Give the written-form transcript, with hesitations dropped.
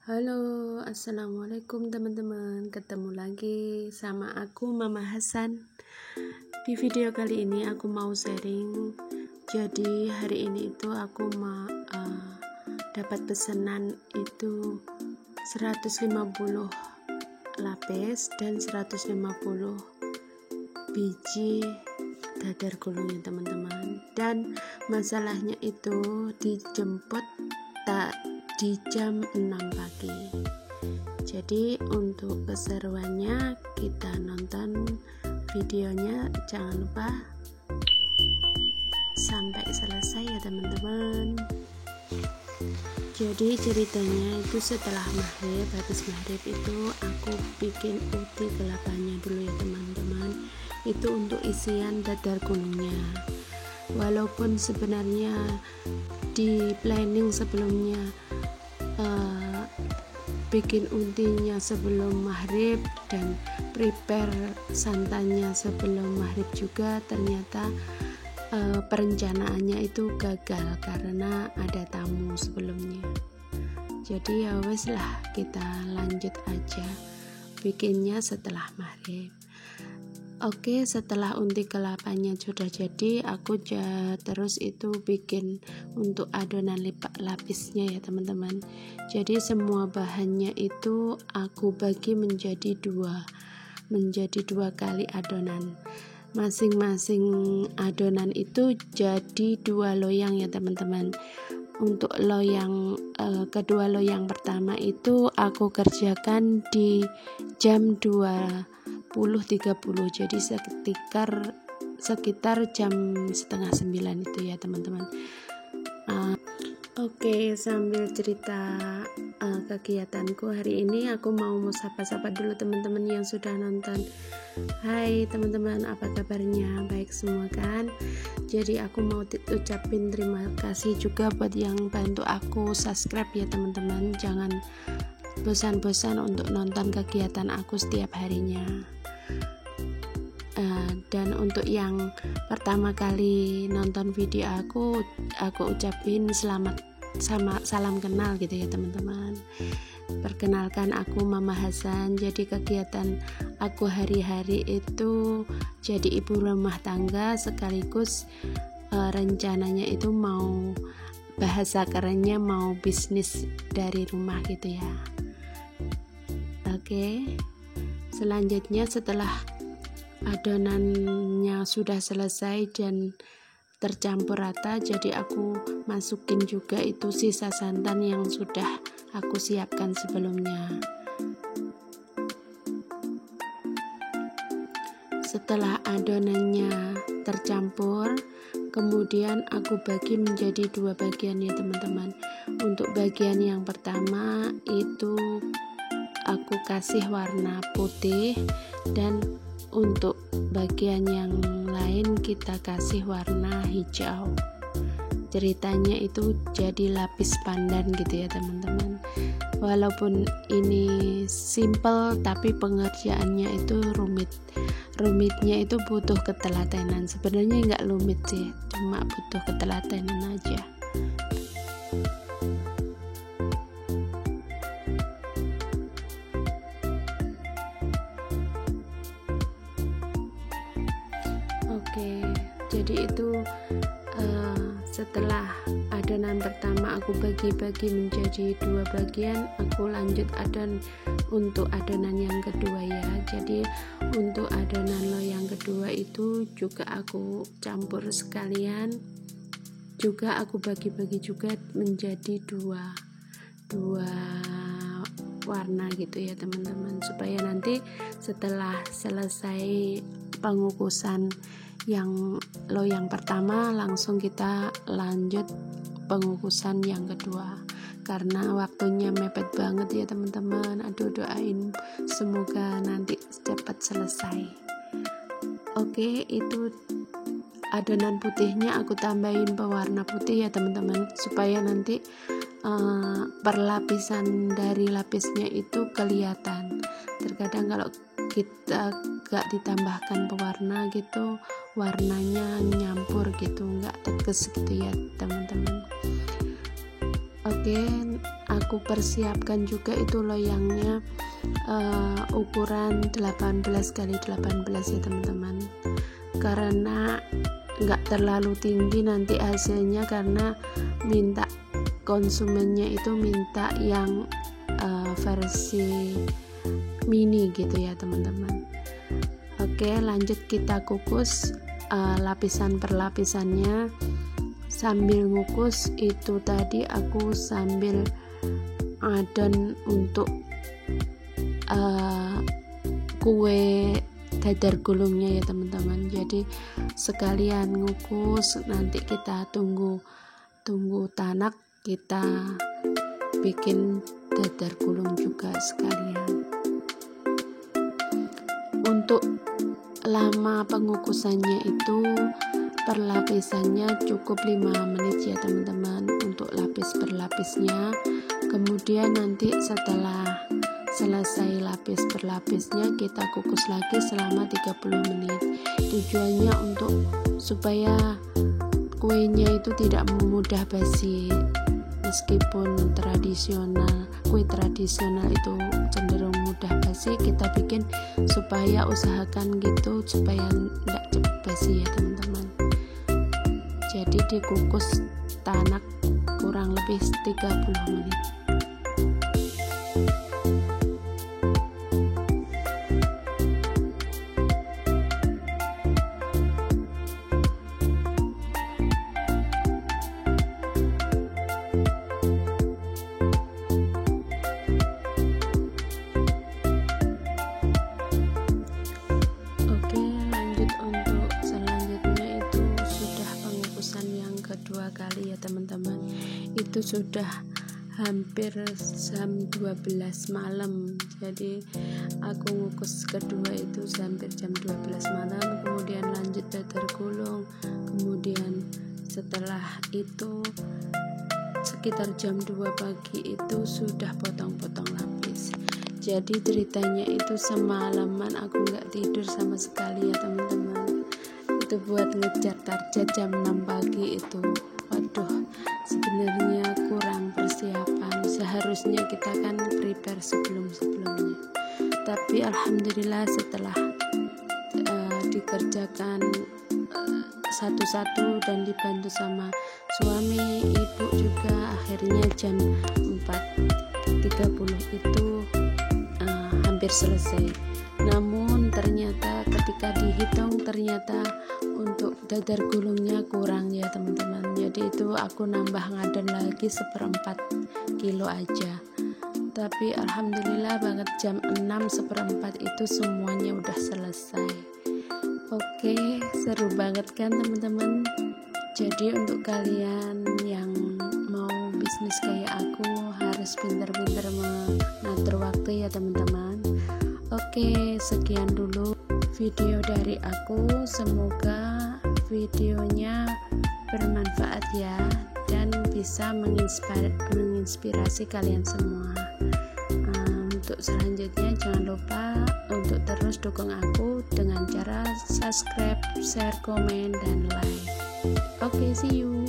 Halo, assalamualaikum teman-teman. Ketemu lagi sama aku Mama Hasan. Di video kali ini aku mau sharing. Jadi hari ini itu aku dapat pesanan itu 150 lapis dan 150 biji dadar gulung ya teman-teman. Dan masalahnya itu dijemput di jam 6 pagi. Jadi untuk keseruannya kita nonton videonya, jangan lupa sampai selesai ya teman-teman. Jadi ceritanya itu setelah maghrib, habis maghrib itu aku bikin uti kelapanya dulu ya teman-teman. Itu untuk isian dadar gulungnya. Walaupun sebenarnya di planning sebelumnya bikin untinya sebelum maghrib dan prepare santannya sebelum maghrib juga, ternyata perencanaannya itu gagal karena ada tamu sebelumnya. Jadi ya wes lah, kita lanjut aja bikinnya setelah maghrib. Oke, setelah unti kelapanya sudah jadi, aku terus itu bikin untuk adonan lapisnya ya teman-teman. Jadi semua bahannya itu aku bagi menjadi dua kali adonan. Masing-masing adonan itu jadi 2 loyang ya teman-teman. Untuk loyang kedua loyang pertama itu aku kerjakan di jam 20.30, jadi sekitar jam setengah 9 itu ya teman-teman. Oke, sambil cerita kegiatanku hari ini, aku mau sapa-sapa dulu teman-teman yang sudah nonton. Hai teman-teman, apa kabarnya? Baik semua kan? Jadi aku mau ucapin terima kasih juga buat yang bantu aku subscribe ya teman-teman. Jangan bosan-bosan untuk nonton kegiatan aku setiap harinya. Dan untuk yang pertama kali nonton video aku ucapin salam kenal gitu ya teman-teman. Perkenalkan, aku Mama Hasan. Jadi kegiatan aku hari-hari itu jadi ibu rumah tangga sekaligus rencananya itu mau, bahasa kerennya mau bisnis dari rumah gitu ya. Oke, selanjutnya setelah adonannya sudah selesai dan tercampur rata, jadi aku masukin juga itu sisa santan yang sudah aku siapkan sebelumnya. Setelah adonannya tercampur, kemudian aku bagi menjadi 2 bagian ya teman-teman. Untuk bagian yang pertama itu aku kasih warna putih, dan untuk bagian yang lain kita kasih warna hijau. Ceritanya itu jadi lapis pandan gitu ya teman-teman. Walaupun ini simple tapi pengerjaannya itu rumitnya itu butuh ketelatenan. Sebenarnya nggak rumit sih, cuma butuh ketelatenan aja. Oke, jadi itu setelah adonan pertama aku bagi-bagi menjadi 2 bagian, aku lanjut untuk adonan yang kedua ya. Jadi untuk adonan yang kedua itu juga aku campur sekalian, juga aku bagi-bagi juga menjadi dua warna gitu ya teman-teman, supaya nanti setelah selesai pengukusan yang loyang pertama langsung kita lanjut pengukusan yang kedua, karena waktunya mepet banget ya teman-teman. Aduh, doain semoga nanti cepat selesai. Oke, itu adonan putihnya aku tambahin pewarna putih ya teman-teman, supaya nanti perlapisan dari lapisnya itu kelihatan. Terkadang kalau kita gak ditambahkan pewarna gitu, warnanya nyampur gitu, gak tegas gitu ya teman-teman. Oke, aku persiapkan juga itu loyangnya ukuran 18 kali 18 ya teman-teman, karena nggak terlalu tinggi nanti hasilnya, karena minta konsumennya itu minta yang versi mini gitu ya teman-teman. Oke, lanjut kita kukus lapisan per lapisannya. Sambil ngukus itu tadi aku sambil adon untuk kue dadar gulungnya ya teman-teman. Jadi sekalian ngukus, nanti kita tunggu tanak, kita bikin dadar gulung juga sekalian. Untuk lama pengukusannya itu per lapisannya cukup 5 menit ya teman-teman, untuk lapis per lapisnya. Kemudian nanti setelah selesai lapis per lapisnya kita kukus lagi selama 30 menit. Tujuannya untuk supaya kuenya itu tidak mudah basi. Meskipun kue tradisional itu cenderung mudah basi, kita bikin supaya usahakan gitu supaya tidak cepat basi ya teman-teman. Jadi dikukus tanak kurang lebih 30 menit. Kedua kali ya teman-teman, itu sudah hampir jam 12 malam. Jadi aku ngukus kedua itu hampir jam 12 malam, kemudian lanjut dadar gulung, kemudian setelah itu sekitar jam 2 pagi itu sudah potong-potong lapis. Jadi ceritanya itu semalaman aku nggak tidur sama sekali ya teman-teman, itu buat ngejar target jam 6 pagi itu. Waduh, sebenarnya kurang persiapan, seharusnya kita kan prepare sebelumnya. Tapi alhamdulillah setelah dikerjakan satu-satu dan dibantu sama suami, ibu juga, akhirnya jam 4.30 itu hampir selesai. Namun ternyata ketika dihitung ternyata untuk dadar gulungnya kurang ya teman-teman. Jadi itu aku nambah ngadon lagi 1/4 kilo aja. Tapi alhamdulillah banget jam 6:1/4 itu semuanya udah selesai. Oke, seru banget kan teman-teman. Jadi untuk kalian yang mau bisnis kayak aku harus pintar-pintar mengatur waktu ya teman-teman. Oke, sekian dulu video dari aku. Semoga videonya bermanfaat ya, dan bisa menginspirasi kalian semua. Untuk selanjutnya jangan lupa untuk terus dukung aku dengan cara subscribe, share, komen, dan like. Oke, see you.